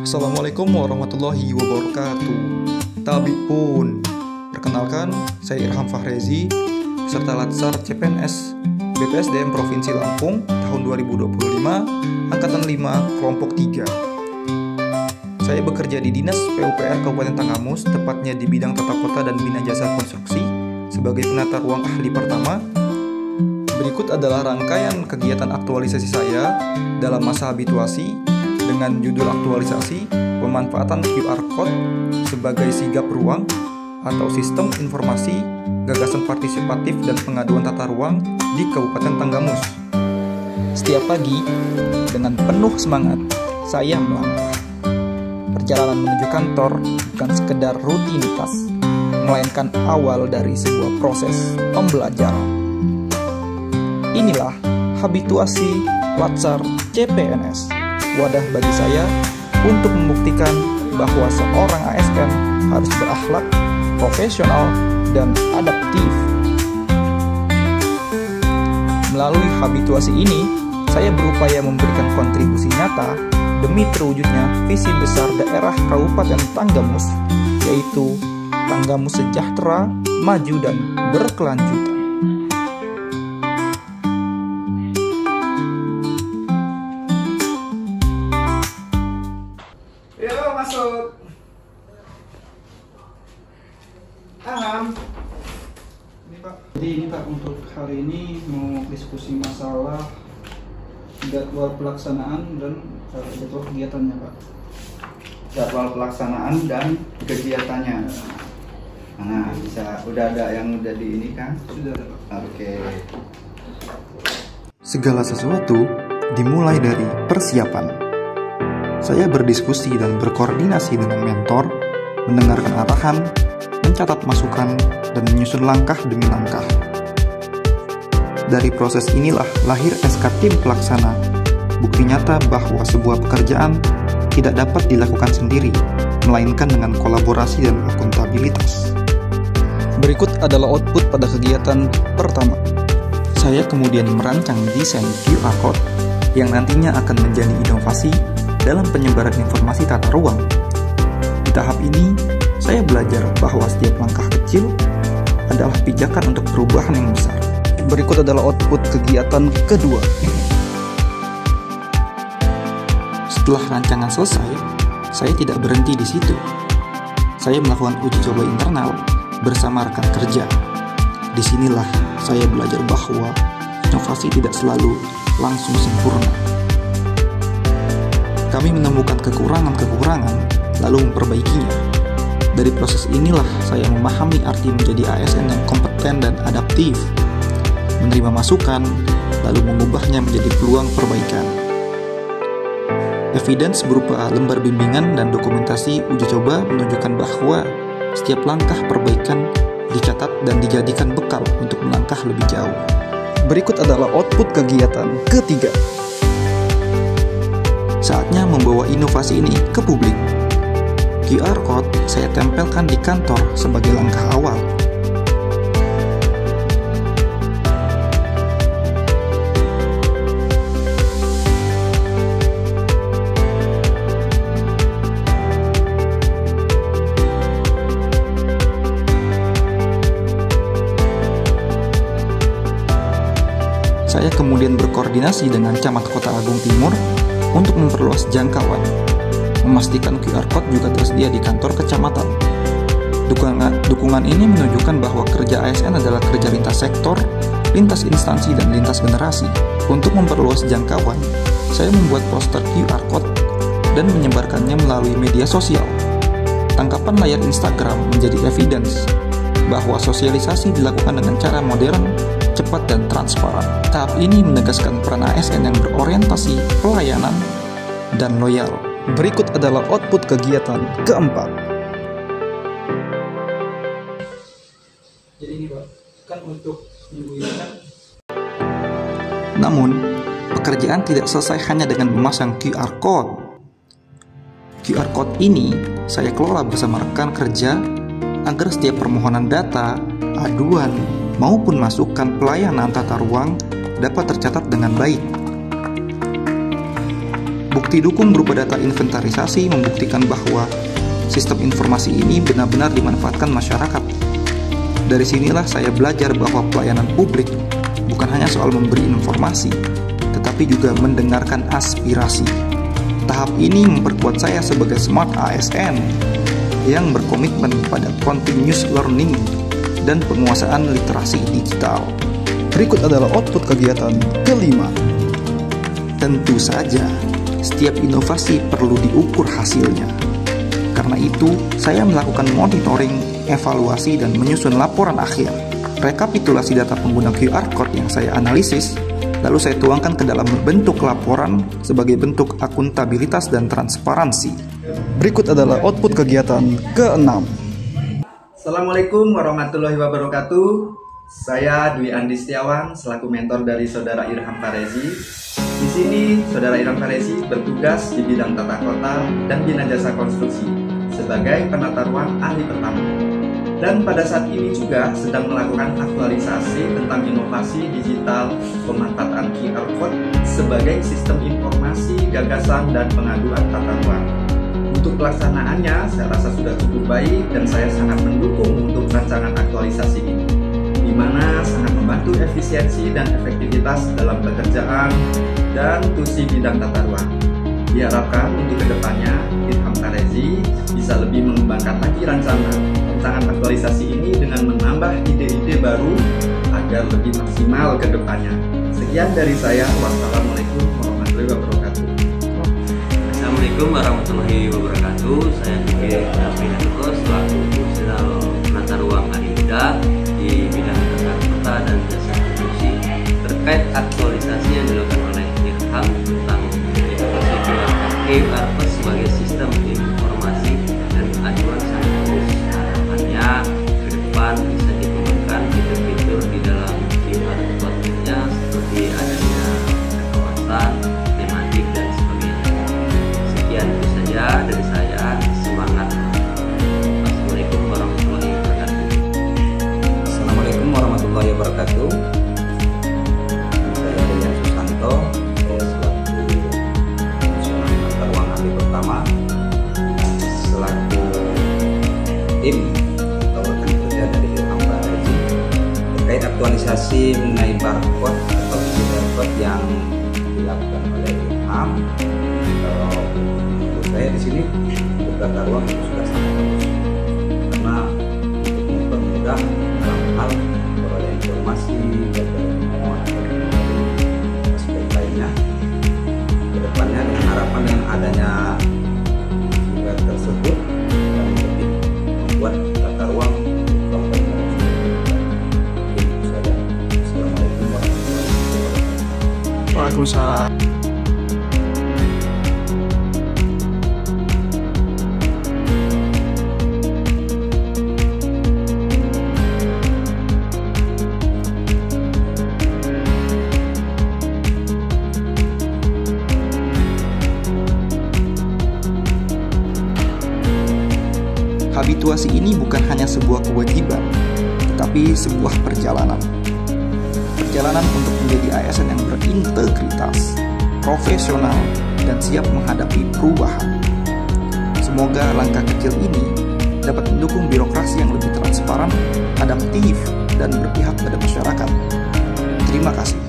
Assalamualaikum warahmatullahi wabarakatuh. Tabipun. Perkenalkan, saya Irham Fahrezi, peserta Latsar CPNS BPSDM Provinsi Lampung tahun 2025, Angkatan 5, Kelompok 3. Saya bekerja di Dinas PUPR Kabupaten Tanggamus, tepatnya di bidang tata kota dan bina jasa konstruksi, sebagai penata ruang ahli pertama. Berikut adalah rangkaian kegiatan aktualisasi saya dalam masa habituasi dengan judul aktualisasi pemanfaatan QR Code sebagai sigap ruang atau sistem informasi gagasan partisipatif dan pengaduan tata ruang di Kabupaten Tanggamus. Setiap pagi, dengan penuh semangat, saya melangkah. Perjalanan menuju kantor bukan sekedar rutinitas, melainkan awal dari sebuah proses pembelajaran. Inilah habituasi Latsar CPNS, wadah bagi saya untuk membuktikan bahwa seorang ASN harus berakhlak, profesional, dan adaptif. Melalui habituasi ini, saya berupaya memberikan kontribusi nyata demi terwujudnya visi besar daerah Kabupaten Tanggamus, yaitu Tanggamus sejahtera, maju, dan berkelanjutan. Masuk. Aham. Ini Pak. Jadi ini Pak, untuk hari ini mau diskusi masalah jadwal pelaksanaan dan jadwal kegiatannya Pak. Jadwal pelaksanaan dan kegiatannya. Nah, bisa udah ada yang udah di ini kan? Sudah ada Pak. Oke. Segala sesuatu dimulai dari persiapan. Saya berdiskusi dan berkoordinasi dengan mentor, mendengarkan arahan, mencatat masukan, dan menyusun langkah demi langkah. Dari proses inilah lahir SK Tim Pelaksana, bukti nyata bahwa sebuah pekerjaan tidak dapat dilakukan sendiri, melainkan dengan kolaborasi dan akuntabilitas. Berikut adalah output pada kegiatan pertama. Saya kemudian merancang desain QR Code yang nantinya akan menjadi inovasi dalam penyebaran informasi tata ruang. Di tahap ini, saya belajar bahwa setiap langkah kecil adalah pijakan untuk perubahan yang besar. Berikut adalah output kegiatan kedua. Setelah rancangan selesai, saya tidak berhenti di situ. Saya melakukan uji coba internal bersama rekan kerja. Disinilah saya belajar bahwa inovasi tidak selalu langsung sempurna. Kami menemukan kekurangan-kekurangan, lalu memperbaikinya. Dari proses inilah saya memahami arti menjadi ASN yang kompeten dan adaptif, menerima masukan, lalu mengubahnya menjadi peluang perbaikan. Evidence berupa lembar bimbingan dan dokumentasi uji coba menunjukkan bahwa setiap langkah perbaikan dicatat dan dijadikan bekal untuk melangkah lebih jauh. Berikut adalah output kegiatan ketiga. Saatnya membawa inovasi ini ke publik. QR Code saya tempelkan di kantor sebagai langkah awal. Saya kemudian berkoordinasi dengan Camat Kota Agung Timur untuk memperluas jangkauan, memastikan QR Code juga tersedia di kantor kecamatan. Dukungan ini menunjukkan bahwa kerja ASN adalah kerja lintas sektor, lintas instansi, dan lintas generasi. Untuk memperluas jangkauan, saya membuat poster QR Code dan menyebarkannya melalui media sosial. Tangkapan layar Instagram menjadi evidence bahwa sosialisasi dilakukan dengan cara modern, cepat, dan transparan. Tahap ini menegaskan peran ASN yang berorientasi pelayanan dan loyal. Berikut adalah output kegiatan keempat. Jadi ini Pak, kan untuk minggu ini kan. Namun, pekerjaan tidak selesai hanya dengan memasang QR Code. QR Code ini saya kelola bersama rekan kerja agar setiap permohonan data, aduan, maupun masukan pelayanan tata ruang dapat tercatat dengan baik. Bukti dukung berupa data inventarisasi membuktikan bahwa sistem informasi ini benar-benar dimanfaatkan masyarakat. Dari sinilah saya belajar bahwa pelayanan publik bukan hanya soal memberi informasi, tetapi juga mendengarkan aspirasi. Tahap ini memperkuat saya sebagai smart ASN yang berkomitmen pada continuous learning dan penguasaan literasi digital. Berikut adalah output kegiatan kelima. Tentu saja, setiap inovasi perlu diukur hasilnya. Karena itu, saya melakukan monitoring, evaluasi, dan menyusun laporan akhir. Rekapitulasi data pengguna QR Code yang saya analisis, lalu saya tuangkan ke dalam bentuk laporan sebagai bentuk akuntabilitas dan transparansi. Berikut adalah output kegiatan ke-6. Assalamualaikum warahmatullahi wabarakatuh. Saya Dwi Andi Setiawan selaku mentor dari Saudara Irham Farezi. Di sini Saudara Irham Farezi bertugas di bidang tata kota dan bina jasa konstruksi sebagai penata ruang ahli pertama. Dan pada saat ini juga sedang melakukan aktualisasi tentang inovasi digital pemanfaatan QR Code sebagai sistem informasi, gagasan, dan pengaduan tata ruang. Untuk pelaksanaannya, saya rasa sudah cukup baik dan saya sangat mendukung untuk rancangan aktualisasi ini, di mana sangat membantu efisiensi dan efektivitas dalam pekerjaan dan tusi bidang tata ruang. Diharapkan untuk kedepannya, Irham Farezi bisa lebih mengembangkan lagi rancangan aktualisasi ini dengan menambah ide-ide baru agar lebih maksimal ke depannya. Sekian dari saya. Wassalamualaikum warahmatullahi wabarakatuh. Assalamualaikum warahmatullahi wabarakatuh. Saya Fikri Pinatuko selaku Fungsional Penata Ruang ahli muda di bidang tata kota dan jasa konstruksi. Terkait aktualisasi yang dilakukan oleh Irham tentang inovasi QR Code sebagai sistem informasi dan aduan sangat harapannya ke depan bisa dikembangkan fitur-fitur di dalam QR Code-nya seperti adanya kawasan, tematik, dan sebagainya. Sekian itu saja dari saya. Semangat. Assalamualaikum warahmatullahi wabarakatuh. Assalamualaikum warahmatullahi wabarakatuh. Saya Dejan Susanto, saya selaku Fungsional Penata Ruang ahli pertama, selaku tim atau rekan kerja dari Irham Farezi terkait aktualisasi mengenai barcode atau QR Code yang dilakukan oleh Irham. Menurut saya di sini untuk tata ruang itu sudah sangat bagus, karena untuk mempermudah dalam hal peroleh informasi dan aspek lainnya. Kedepannya dengan harapan dengan adanya QR tersebut dan lebih membuat tata ruang itu saja. Assalamualaikum warahmatullahi wabarakatuh. Waalaikumsalam. Habituasi ini bukan hanya sebuah kewajiban, tetapi sebuah perjalanan. Perjalanan untuk menjadi ASN yang berintegritas, profesional, dan siap menghadapi perubahan. Semoga langkah kecil ini dapat mendukung birokrasi yang lebih transparan, adaptif, dan berpihak pada masyarakat. Terima kasih.